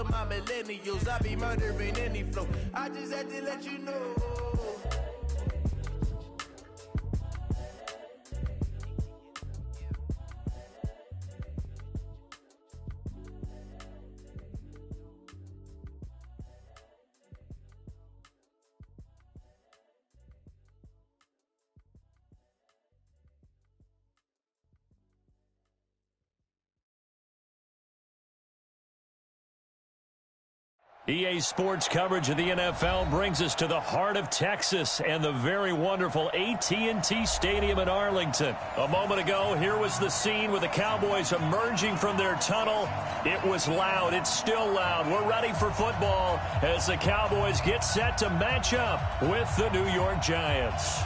of my millennials. I be murdering any flow. I just had to let you know. EA Sports coverage of the NFL brings us to the heart of Texas and the very wonderful AT&T Stadium in Arlington. A moment ago, here was the scene with the Cowboys emerging from their tunnel. It was loud. It's still loud. We're ready for football as the Cowboys get set to match up with the New York Giants.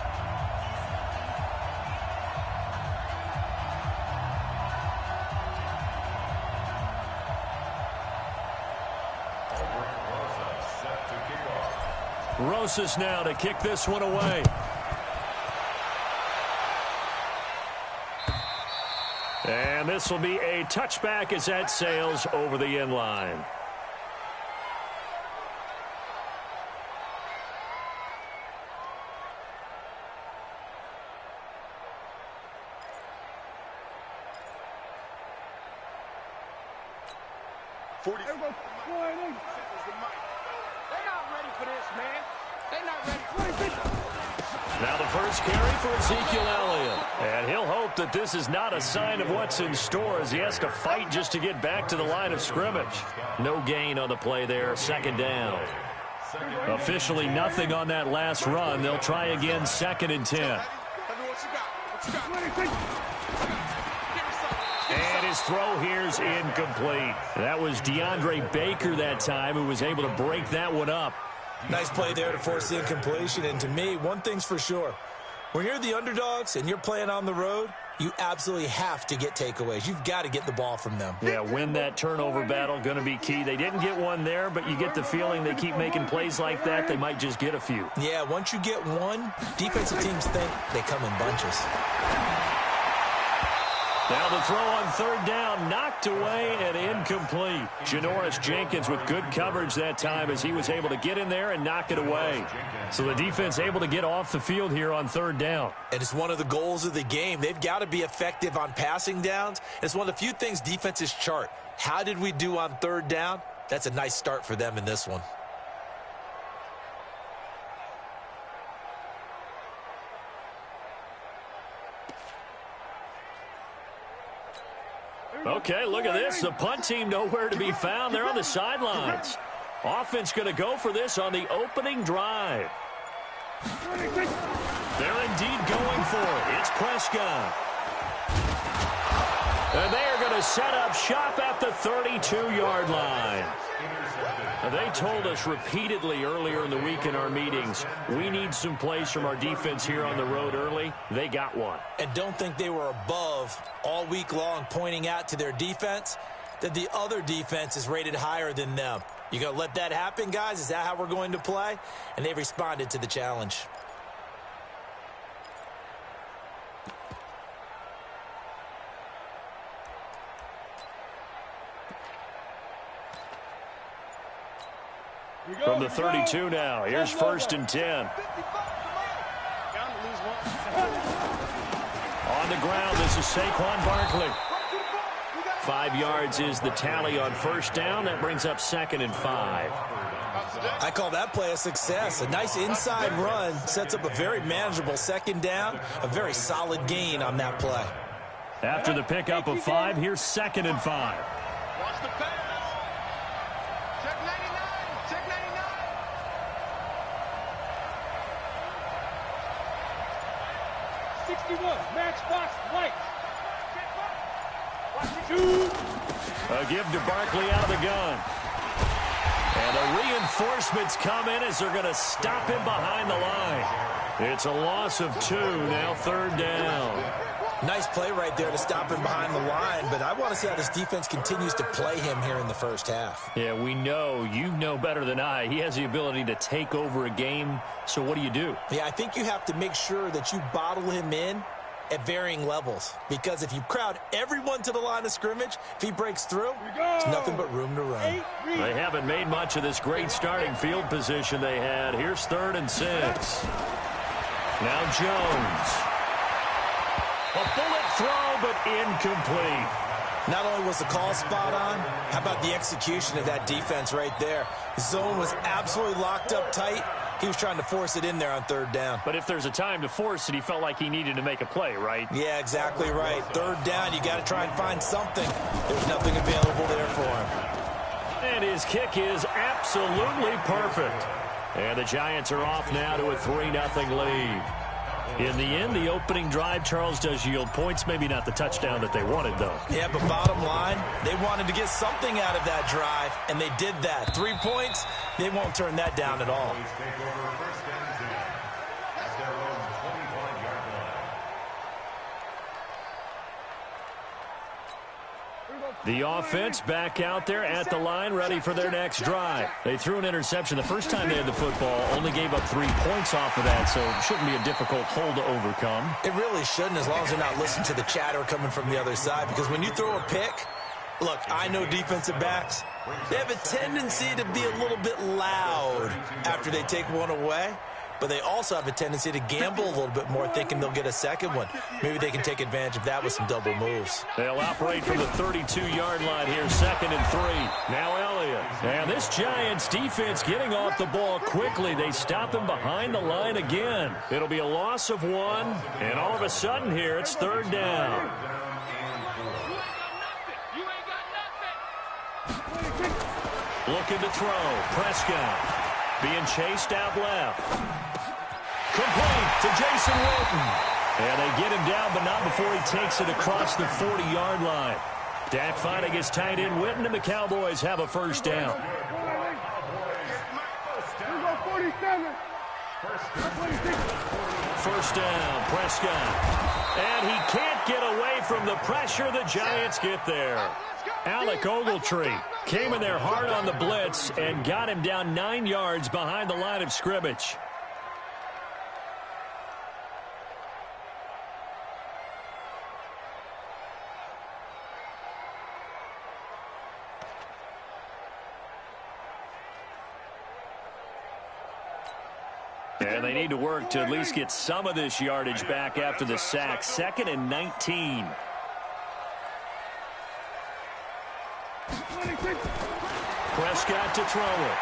Rosas now to kick this one away. And this will be a touchback as that sails over the end line. Now the first carry for Ezekiel Elliott. And he'll hope that this is not a sign of what's in store as he has to fight just to get back to the line of scrimmage. No gain on the play there, second down. Officially nothing on that last run. They'll try again, 2nd and 10. And his throw here's incomplete. That was DeAndre Baker that time who was able to break that one up. Nice play there to force the incompletion. And to me, one thing's for sure. When you're the underdogs and you're playing on the road, you absolutely have to get takeaways. You've got to get the ball from them. Yeah, win that turnover battle, going to be key. They didn't get one there, but you get the feeling they keep making plays like that, they might just get a few. Yeah, once you get one, defensive teams think they come in bunches. Now the throw on 3rd down, knocked away and incomplete. Janoris Jenkins with good coverage that time as he was able to get in there and knock it away. So the defense able to get off the field here on 3rd down. And it's one of the goals of the game. They've got to be effective on passing downs. It's one of the few things defenses chart. How did we do on 3rd down? That's a nice start for them in this one. Okay, look at this. The punt team nowhere to be found. They're on the sidelines. Offense going to go for this on the opening drive. They're indeed going for it. It's Prescott. And they are going to set up shop at the 32-yard line. Now, they told us repeatedly earlier in the week in our meetings, we need some plays from our defense here on the road early. They got one. And don't think they were above all week long pointing out to their defense that the other defense is rated higher than them. You going to let that happen, guys? Is that how we're going to play? And they responded to the challenge. From the 32 now, here's 1st and 10. On the ground, this is Saquon Barkley. 5 yards is the tally on 1st down. That brings up 2nd and 5. I call that play a success. A nice inside run sets up a very manageable 2nd down. A very solid gain on that play. After the pickup of 5, here's 2nd and 5. Watch the pass. Check 99. Check 99. Matchbox White. A give to Barkley out of the gun. And the reinforcements come in as they're going to stop him behind the line. It's a loss of 2, now 3rd down. Nice play right there to stop him behind the line, but I want to see how this defense continues to play him here in the first half. Yeah, we know, you know better than I, he has the ability to take over a game, so what do you do? Yeah, I think you have to make sure that you bottle him in at varying levels. Because if you crowd everyone to the line of scrimmage, if he breaks through, there's nothing but room to run. They haven't made much of this great starting field position they had. Here's 3rd and 6. Now Jones. A bullet throw, but incomplete. Not only was the call spot on, how about the execution of that defense right there? The zone was absolutely locked up tight. He was trying to force it in there on 3rd down. But if there's a time to force it, he felt like he needed to make a play, right? Yeah, exactly right. 3rd down, you got to try and find something. There's nothing available there for him. And his kick is absolutely perfect. And the Giants are off now to a 3-0 lead. In the end, the opening drive, Charles, does yield points. Maybe not the touchdown that they wanted, though. Yeah, but bottom line, they wanted to get something out of that drive, and they did that. 3 points, they won't turn that down at all. The offense back out there at the line, ready for their next drive. They threw an interception the first time they had the football, only gave up 3 points off of that, so it shouldn't be a difficult hole to overcome. It really shouldn't, as long as they're not listening to the chatter coming from the other side, because when you throw a pick, look, I know defensive backs, they have a tendency to be a little bit loud after they take one away. But they also have a tendency to gamble a little bit more, thinking they'll get a second one. Maybe they can take advantage of that with some double moves. They'll operate from the 32-yard line here, 2nd and 3. Now Elliott. And this Giants defense getting off the ball quickly. They stop him behind the line again. It'll be a loss of 1, and all of a sudden here, it's 3rd down. Looking to throw. Prescott being chased out left. Complete to Jason Witten. And they get him down, but not before he takes it across the 40-yard line. Dak finally gets tied in. Witten and the Cowboys have a 1st down. First down, Prescott. And he can't get away from the pressure. The Giants get there. Alec Ogletree came in there hard on the blitz and got him down 9 yards behind the line of scrimmage. And they need to work to at least get some of this yardage back after the sack. 2nd and 19. Prescott to throw it.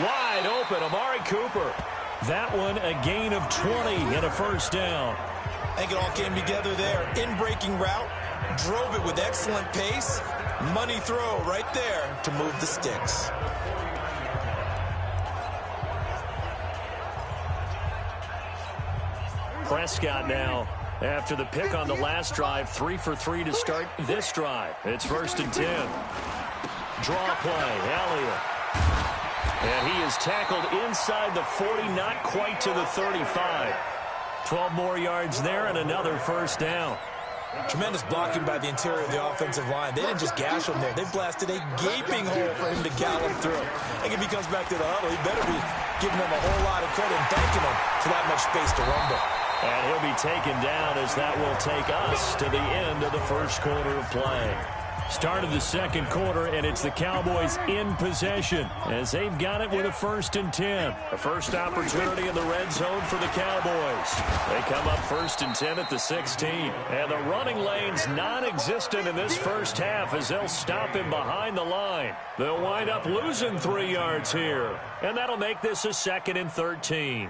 Wide open, Amari Cooper. That one a gain of 20 and a 1st down. I think it all came together there. In-breaking route, drove it with excellent pace. Money throw right there to move the sticks. Prescott now, after the pick on the last drive, 3 for 3 to start this drive. It's 1st and 10. Draw play, Elliott. And he is tackled inside the 40, not quite to the 35. 12 more yards there and another 1st down. Tremendous blocking by the interior of the offensive line. They didn't just gash him there. They blasted a gaping hole for him to gallop through. I think if he comes back to the huddle, he better be giving them a whole lot of credit and thanking them for that much space to rumble. And he'll be taken down as that will take us to the end of the 1st quarter of play. Start of the 2nd quarter, and it's the Cowboys in possession as they've got it with a 1st and 10. A first opportunity in the red zone for the Cowboys. They come up 1st and 10 at the 16. And the running lane's non-existent in this first half as they'll stop him behind the line. They'll wind up losing 3 yards here. And that'll make this a 2nd and 13.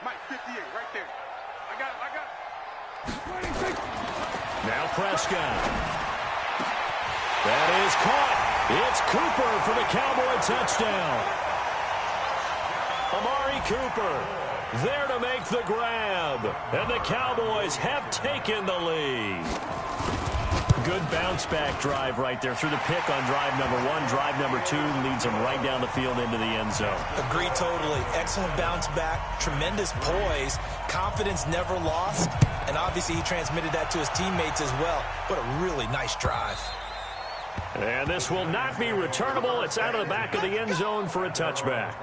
Mike, 58, right there. I got it. Now Prescott. That is caught. It's Cooper for the Cowboy touchdown. Amari Cooper there to make the grab. And the Cowboys have taken the lead. Good bounce-back drive right there through the pick on drive number 1. Drive number 2 leads them right down the field into the end zone. Agree totally. Excellent bounce-back, tremendous poise, confidence never lost, and obviously he transmitted that to his teammates as well. What a really nice drive. And this will not be returnable. It's out of the back of the end zone for a touchback.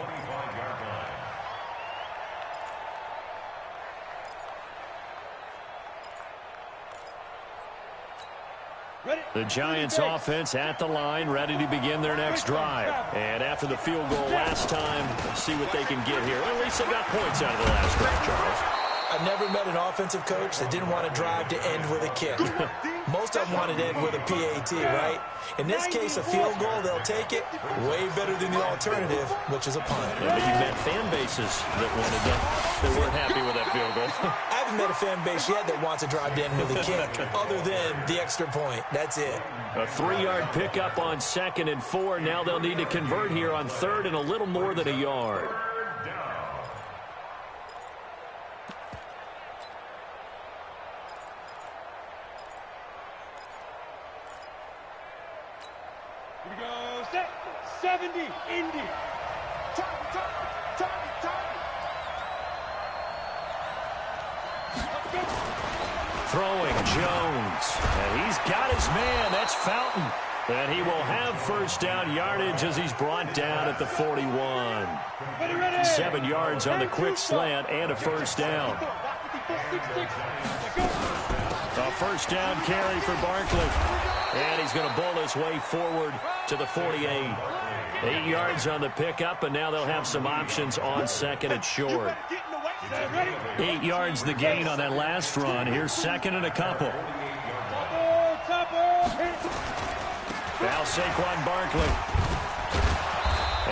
The Giants offense at the line, ready to begin their next drive. And after the field goal last time, let's see what they can get here. At least they got points out of the last drive, Charles. I've never met an offensive coach that didn't want to drive to end with a kick. Most of them wanted to end with a PAT, right? In this case, a field goal, they'll take it. Way better than the alternative, which is a punt. Yeah, but you've met fan bases that wanted that weren't happy with that field goal. I haven't met a fan base yet that wants to drive to end with a kick, other than the extra point. That's it. A 3-yard pickup on 2nd and 4. Now they'll need to convert here on 3rd and a little more than a yard. Here we go. Set. 70. Indy. Target. Throwing Jones. And he's got his man. That's Fountain. And he will have first down yardage as he's brought down at the 41. 7 yards on the quick slant and a first down. A first down carry for Barkley. And he's going to bowl his way forward to the 48. 8 yards on the pickup, and now they'll have some options on 2nd and short. 8 yards the gain on that last run. Here's 2nd and a couple. Now Saquon Barkley.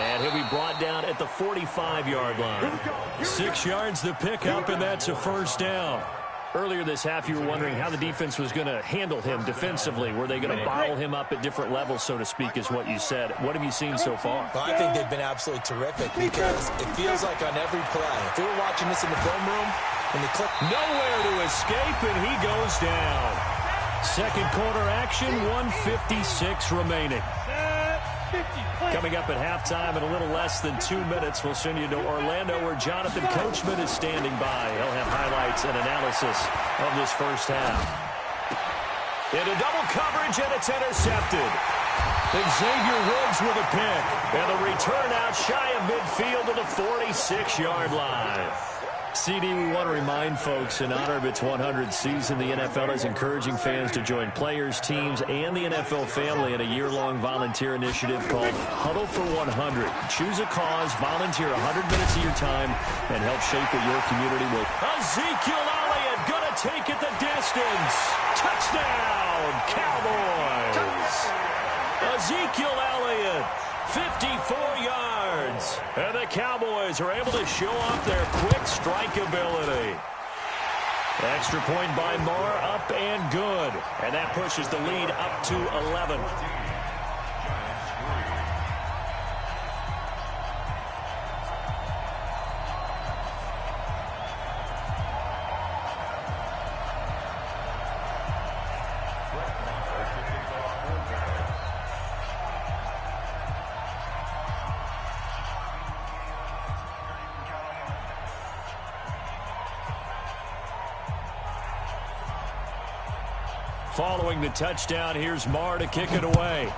And he'll be brought down at the 45-yard line. 6 yards the pickup, and that's a first down. Earlier this half, you were wondering how the defense was going to handle him defensively. Were they going to bottle him up at different levels, so to speak, is what you said. What have you seen so far? Well, I think they've been absolutely terrific because it feels like on every play, if we were watching this in the film room, when they click, nowhere to escape, and he goes down. Second quarter action, 1:56 remaining. Coming up at halftime in a little less than 2 minutes, we'll send you to Orlando where Jonathan Coachman is standing by. He'll have highlights and analysis of this first half. Into double coverage, and it's intercepted. Xavier Woods with a pick. And the return out shy of midfield to the 46-yard line. CD, we want to remind folks in honor of its 100th season, the NFL is encouraging fans to join players, teams, and the NFL family in a year-long volunteer initiative called Huddle for 100. Choose a cause, volunteer 100 minutes of your time, and help shape what your community will. Ezekiel Elliott going to take it the distance. Touchdown, Cowboys. Ezekiel Elliott. 54 yards. And the Cowboys are able to show off their quick strike ability. Extra point by Moore, up and good. And that pushes the lead up to 11. Following the touchdown, here's Marr to kick it away.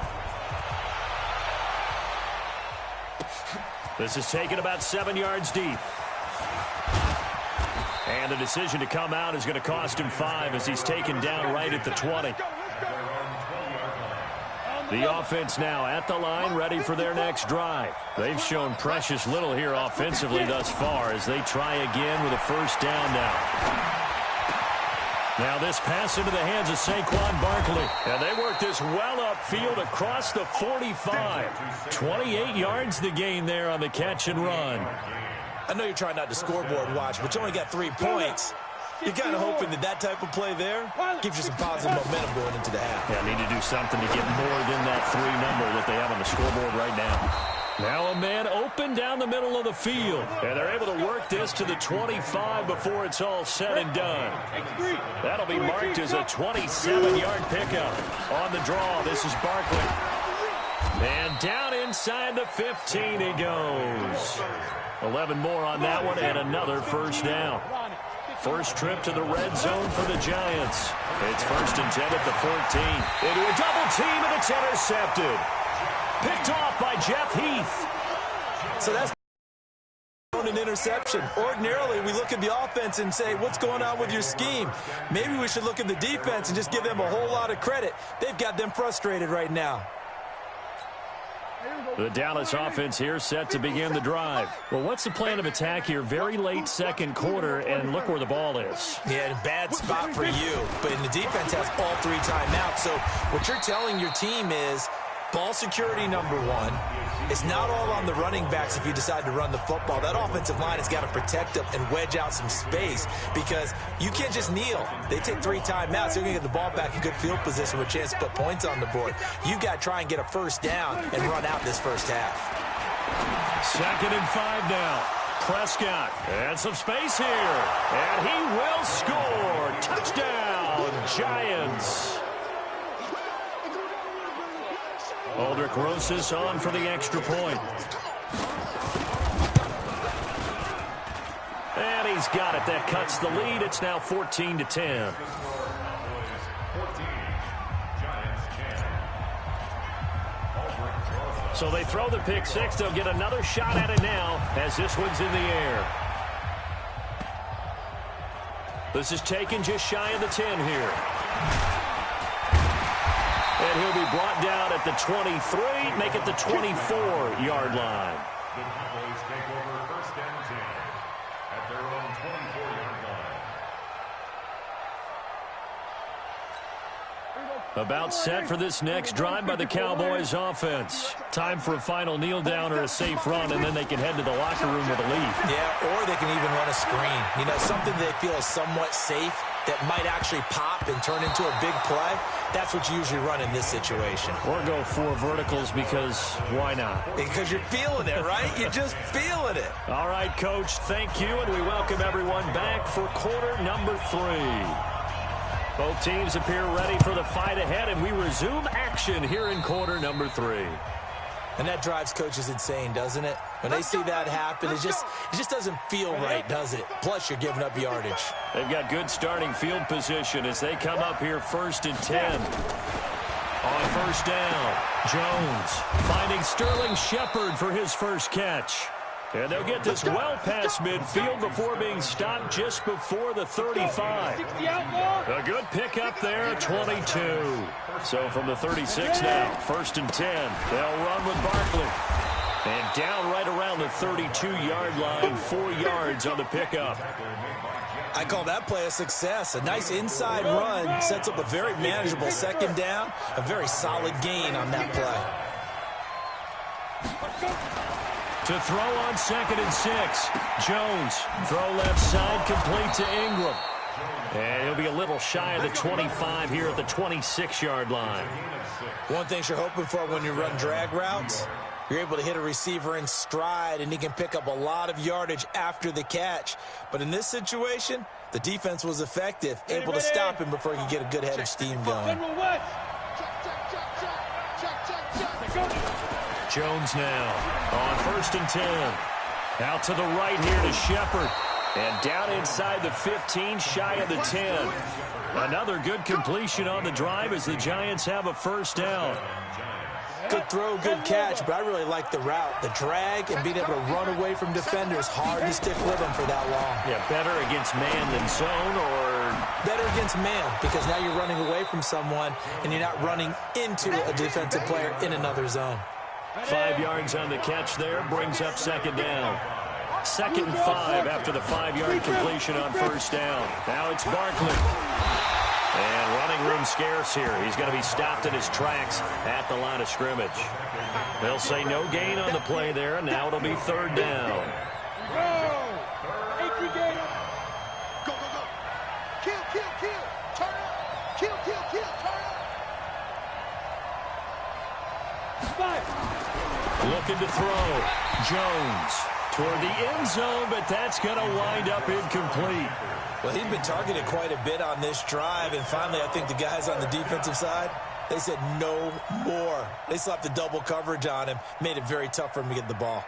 This is taken about 7 yards deep. And the decision to come out is going to cost him 5 as he's taken down right at the 20. The offense now at the line, ready for their next drive. They've shown precious little here offensively thus far as they try again with a first down now. Now this pass into the hands of Saquon Barkley. And they work this well upfield across the 45. 28 yards the gain there on the catch and run. I know you're trying not to scoreboard watch, but you only got 3 points. You're kind of hoping that type of play there gives you some positive momentum going into the half. Yeah, need to do something to get more than that 3 number that they have on the scoreboard right now. Now a man open down the middle of the field. And they're able to work this to the 25 before it's all said and done. That'll be marked as a 27-yard pickup. On the draw, this is Barkley. And down inside the 15 he goes. 11 more on that one and another first down. First trip to the red zone for the Giants. It's 1st and 10 at the 14. Into a double team, and it's intercepted. Picked off by Jeff Heath. So that's an interception. Ordinarily, we look at the offense and say, what's going on with your scheme? Maybe we should look at the defense and just give them a whole lot of credit. They've got them frustrated right now. The Dallas offense here set to begin the drive. Well, what's the plan of attack here? Very late second quarter, and look where the ball is. Yeah, bad spot for you. But the defense has all 3 timeouts. So what you're telling your team is ball security number 1. It's not all on the running backs if you decide to run the football. That offensive line has got to protect them and wedge out some space because you can't just kneel. They take 3 timeouts. They're going to get the ball back in good field position with a chance to put points on the board. You've got to try and get a first down and run out this first half. 2nd and 5 now. Prescott. And some space here. And he will score. Touchdown, Giants. Aldrich Rosas on for the extra point. And he's got it. That cuts the lead. It's now 14-10. So they throw the pick 6. They'll get another shot at it now as this one's in the air. This is taken just shy of the 10 here. And he'll be brought down at the 23, make it the 24-yard line. The Cowboys take over 1st and 10 at their own 24-yard line. About set for this next drive by the Cowboys offense. Time for a final kneel down or a safe run, and then they can head to the locker room with a lead. Yeah, or they can even run a screen. You know, something they feel is somewhat safe that might actually pop and turn into a big play. That's what you usually run in this situation. Or go 4 verticals because why not? Because you're feeling it, right? You're just feeling it. All right, Coach, thank you, and we welcome everyone back for quarter number 3. Both teams appear ready for the fight ahead, and we resume action here in quarter number 3. And that drives coaches insane, doesn't it? When they see that happen, it just doesn't feel right, does it? Plus, you're giving up yardage. They've got good starting field position as they come up here 1st and 10. On 1st down, Jones finding Sterling Shepard for his first catch. And they'll get this well past midfield before being stopped just before the 35. A good pickup there, 22. So from the 36 now, 1st and 10. They'll run with Barkley. And down right around the 32-yard line, 4 yards on the pickup. I call that play a success. A nice inside run sets up a very manageable 2nd down. A very solid gain on that play. To throw on 2nd and 6. Jones, throw left side, complete to Ingram. And he'll be a little shy of the 25 here at the 26-yard line. One thing you're hoping for when you run drag routes, you're able to hit a receiver in stride, and he can pick up a lot of yardage after the catch. But in this situation, the defense was effective, able to stop him before he could get a good head of steam going. Jones now on 1st and 10. Out to the right here to Shepard. And down inside the 15, shy of the 10. Another good completion on the drive as the Giants have a 1st down. Good throw, good catch, but I really like the route. The drag and being able to run away from defenders, hard to stick with them for that long. Yeah, better against man than zone, or better against man, because now you're running away from someone and you're not running into a defensive player in another zone. 5 yards on the catch there, brings up 2nd down. 2nd and 5 after the 5-yard completion on 1st down. Now it's Barkley. And running room scarce here. He's going to be stopped in his tracks at the line of scrimmage. They'll say no gain on the play there, and now it'll be 3rd down. Go. Kill. Turn up. Kill. Turn up. Looking to throw. Jones toward the end zone, but that's going to wind up incomplete. Well, he's been targeted quite a bit on this drive, and finally I think the guys on the defensive side, they said no more. They slapped the double coverage on him, made it very tough for him to get the ball.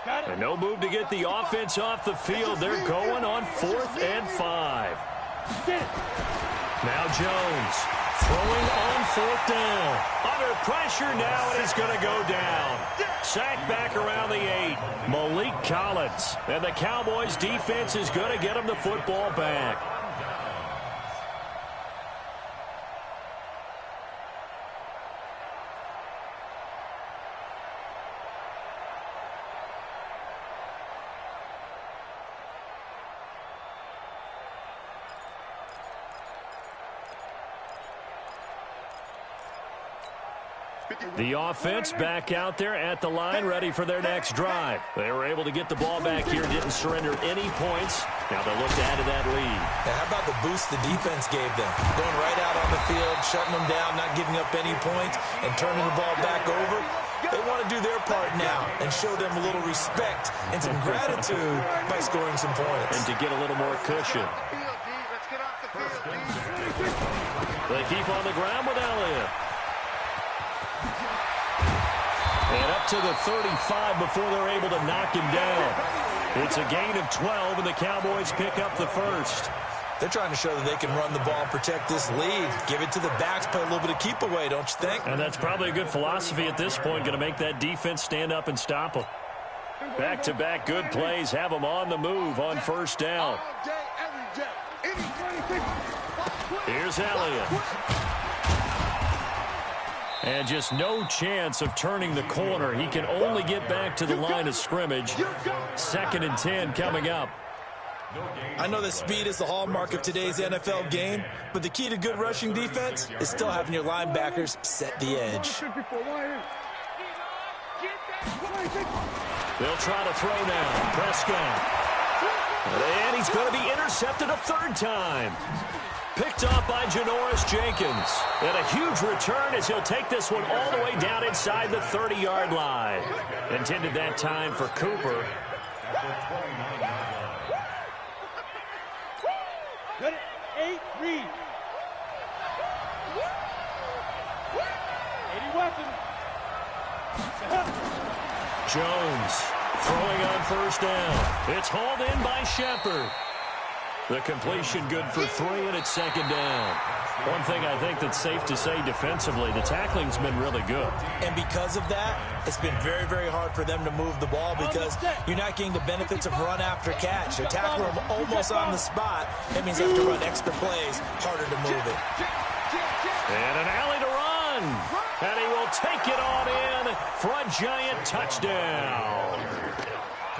And no move to get the offense off the field. They're going on 4th and 5. Now Jones throwing on 4th down. Under pressure now, and he's going to go down. Sacked back around the 8. Malik Collins. And the Cowboys defense is going to get him the football back. The offense back out there at the line, ready for their next drive. They were able to get the ball back here, didn't surrender any points. Now they'll look to add to that lead. Now, how about the boost the defense gave them? Going right out on the field, shutting them down, not giving up any points, and turning the ball back over. They want to do their part now and show them a little respect and some gratitude by scoring some points. And to get a little more cushion. They keep on the ground with Elliott. And up to the 35 before they're able to knock him down. It's a gain of 12, and the Cowboys pick up the first. They're trying to show that they can run the ball and protect this lead. Give it to the backs, play a little bit of keep away, don't you think? And that's probably a good philosophy at this point, going to make that defense stand up and stop them. Back-to-back good plays have them on the move on 1st down. Here's Elliott. And just no chance of turning the corner. He can only get back to the line of scrimmage. 2nd and 10 coming up. I know that speed is the hallmark of today's NFL game, but the key to good rushing defense is still having your linebackers set the edge. They'll try to throw now. Prescott. And he's going to be intercepted a 3rd time. Picked off by Janoris Jenkins. And a huge return as he'll take this one all the way down inside the 30-yard line. Intended that time for Cooper. Got it. 8, read. 80 weapons. Jones throwing on 1st down. It's hauled in by Shepard. The completion good for 3, and it's 2nd down. One thing I think that's safe to say defensively, the tackling's been really good. And because of that, it's been very, very hard for them to move the ball because you're not getting the benefits of run after catch. They're tackling them almost on the spot. That means they have to run extra plays, harder to move it. And an alley to run. And he will take it on in for a giant touchdown.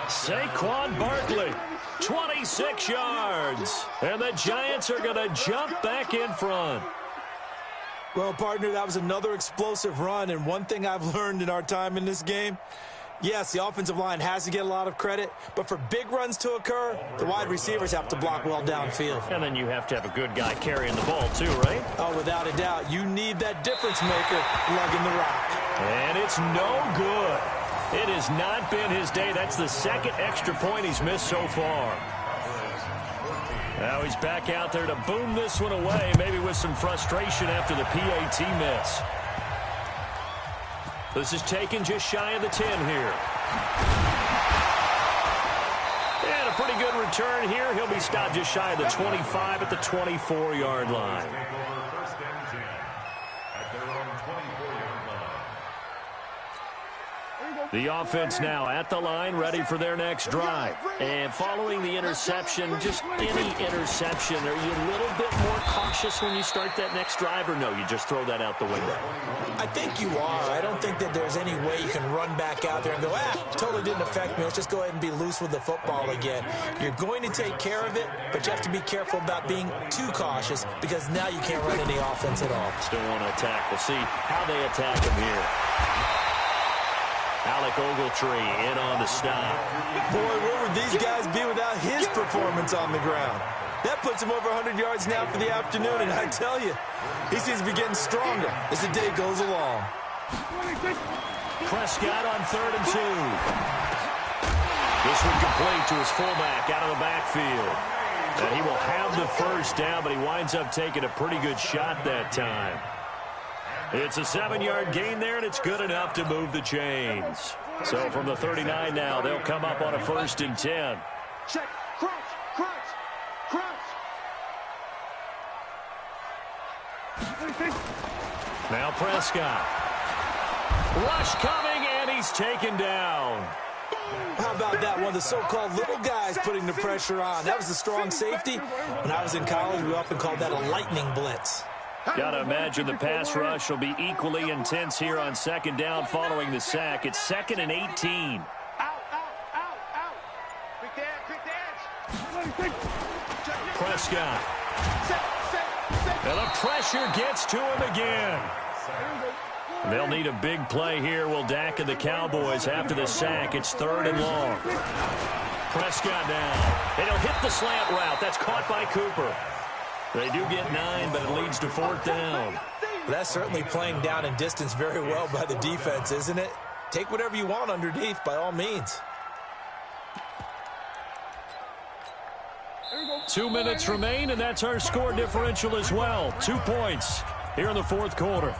Saquon Barkley. 26 yards. And the Giants are going to jump back in front. Well, partner, that was another explosive run. And one thing I've learned in our time in this game, yes, the offensive line has to get a lot of credit. But for big runs to occur, the wide receivers have to block well downfield. And then you have to have a good guy carrying the ball too, right? Oh, without a doubt. You need that difference maker lugging the rock. And it's no good. It has not been his day. That's the 2nd extra point he's missed so far. Now he's back out there to boom this one away, maybe with some frustration after the PAT miss. This is taken just shy of the 10 here. And a pretty good return here. He'll be stopped just shy of the 25 at the 24-yard line. The offense now at the line, ready for their next drive. And following the interception, just any interception, are you a little bit more cautious when you start that next drive, or no, you just throw that out the window? I think you are. I don't think that there's any way you can run back out there and go, totally didn't affect me. Let's just go ahead and be loose with the football again. You're going to take care of it, but you have to be careful about being too cautious because now you can't run any offense at all. Still want to attack. We'll see how they attack him here. Alec Ogletree in on the stop. Boy, where would these guys be without his performance on the ground? That puts him over 100 yards now for the afternoon, and I tell you, he seems to be getting stronger as the day goes along. Prescott on 3rd and 2. This one complete to his fullback out of the backfield. And he will have the 1st down, but he winds up taking a pretty good shot that time. It's a 7-yard gain there, and it's good enough to move the chains. So from the 39 now, they'll come up on a 1st and 10. Check. Crunch. Now Prescott. Rush coming, and he's taken down. How about that one? The so-called little guys putting the pressure on. That was a strong safety. When I was in college, we often called that a lightning blitz. Got to imagine the pass rush will be equally intense here on 2nd down following the sack. It's 2nd and 18. Out. Quick edge. Prescott. And the pressure gets to him again. They'll need a big play here. Will Dak and the Cowboys after the sack. It's 3rd and long. Prescott down. And he'll hit the slant route. That's caught by Cooper. They do get 9, but it leads to 4th down. That's certainly playing down in distance very well by the defense, isn't it? Take whatever you want underneath, by all means. 2 minutes remain, and that's our score differential as well. 2 points here in the 4th quarter.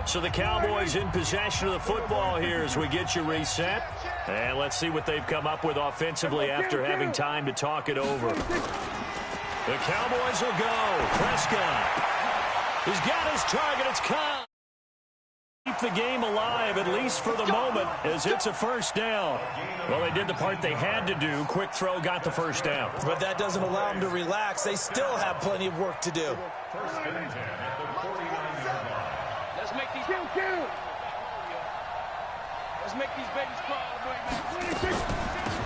So the Cowboys in possession of the football here as we get you reset. And let's see what they've come up with offensively after having time to talk it over. The Cowboys will go. Prescott. He's got his target. It's caught. Keep the game alive, at least for the moment, as it's a 1st down. Well, they did the part they had to do. Quick throw got the 1st down. But that doesn't allow them to relax. They still have plenty of work to do. 1st and 10 at the 49-yard line. Let's make these babies cry.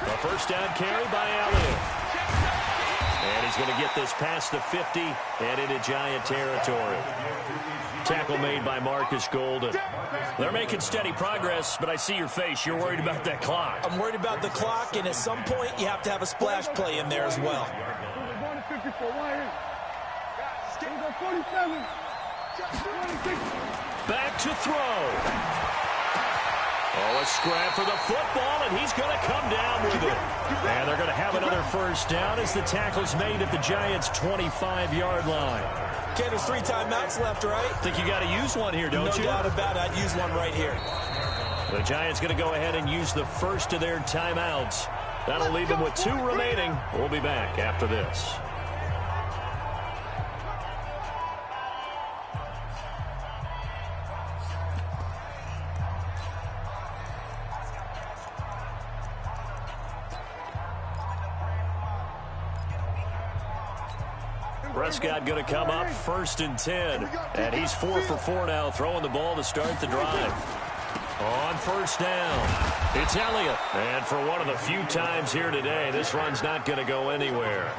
A 1st down carry by Elliott. And he's going to get this past the 50 and into Giant territory. Tackle made by Marcus Golden. They're making steady progress, but I see your face. You're worried about that clock. I'm worried about the clock, and at some point, you have to have a splash play in there as well. Back to throw. Oh, a scrap for the football, and he's going to come down with it. And they're going to have another 1st down as the tackle's made at the Giants' 25-yard line. Okay, there's 3 timeouts left, right? Think you got to use one here, don't you? No doubt about it. I'd use one right here. The Giants going to go ahead and use the first of their timeouts. That'll leave them with 2 remaining. We'll be back after this. Prescott going to come up 1st and 10. And he's 4 for 4 now, throwing the ball to start the drive. On 1st down, it's Elliott. And for one of the few times here today, this run's not going to go anywhere.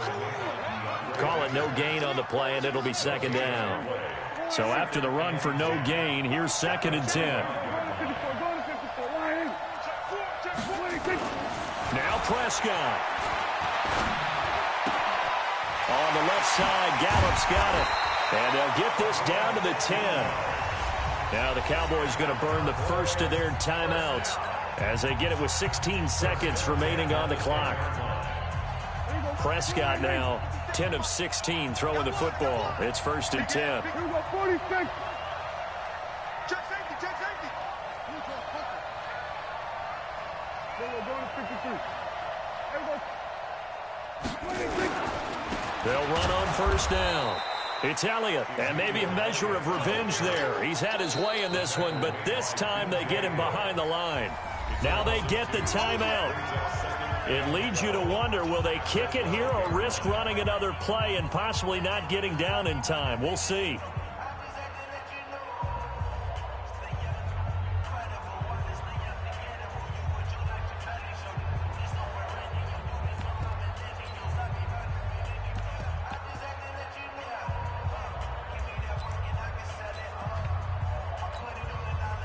Call it no gain on the play, and it'll be 2nd down. So after the run for no gain, here's 2nd and 10. Now Prescott. On the left side, Gallup's got it. And they'll get this down to the 10. Now the Cowboys going to burn the first of their timeouts as they get it with 16 seconds remaining on the clock. Prescott now 10 of 16 throwing the football. It's 1st and 10. They'll run on 1st down. It's Elliott, and maybe a measure of revenge there. He's had his way in this one, but this time they get him behind the line. Now they get the timeout. It leads you to wonder, will they kick it here or risk running another play and possibly not getting down in time? We'll see.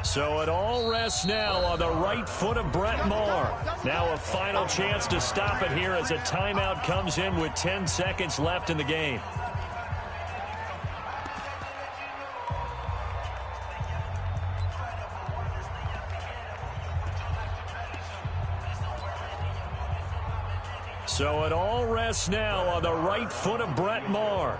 So it all rests now on the right foot of Brett Maher. Now a final chance to stop it here as a timeout comes in with 10 seconds left in the game. So it all rests now on the right foot of Brett Maher.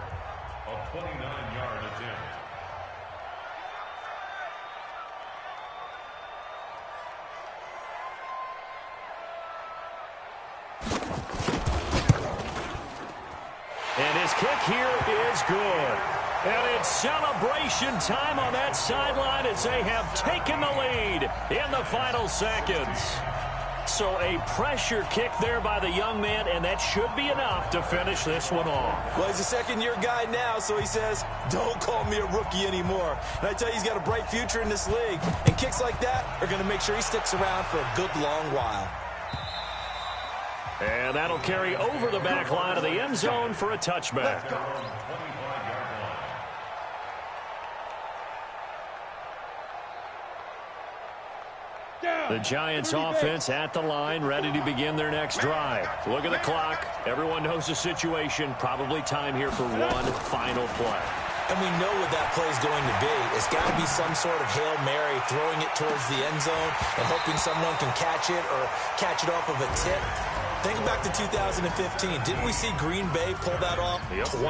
his kick here is good. And it's celebration time on that sideline as they have taken the lead in the final seconds. So a pressure kick there by the young man, and that should be enough to finish this one off. Well, he's a second-year guy now, so he says, don't call me a rookie anymore. And I tell you, he's got a bright future in this league. And kicks like that are going to make sure he sticks around for a good long while. And that'll carry over the back line of the end zone for a touchback. The Giants offense at the line, ready to begin their next drive. Look at the clock. Everyone knows the situation. Probably time here for one final play. And we know what that play is going to be. It's got to be some sort of Hail Mary, throwing it towards the end zone and hoping someone can catch it or catch it off of a tip. Think back to 2015. Didn't we see Green Bay pull that off twice?